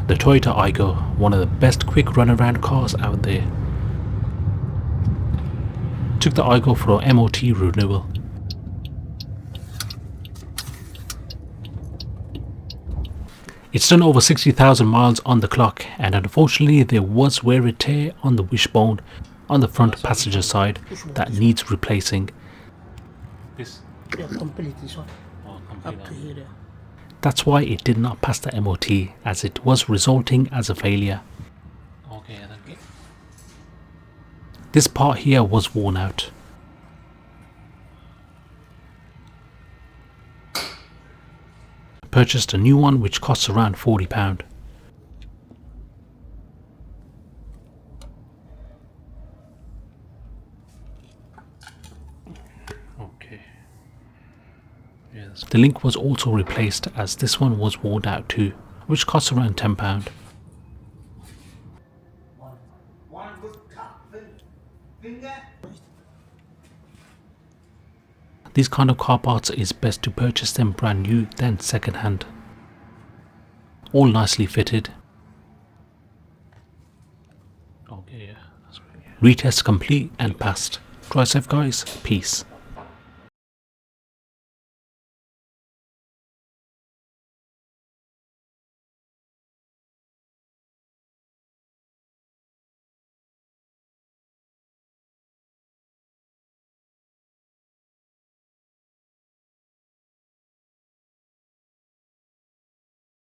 The Toyota Aygo, one of the best quick runaround cars out there. Took the Aygo for an MOT renewal. It's done over 60,000 miles on the clock, and unfortunately there was wear and tear on the wishbone on the front passenger side that needs replacing. This? Yeah, complete this one. Oh, Up to here. That's why it did not pass the MOT, as it was resulting as a failure. Okay, then. This part here was worn out. Purchased a new one which costs around £40. Okay. Yes. The link was also replaced, as this one was worn out too, which costs around £10. These kind of car parts is best to purchase them brand new than second hand. All nicely fitted. Okay, yeah, that's great. Retest complete and passed. Drive safe guys, peace.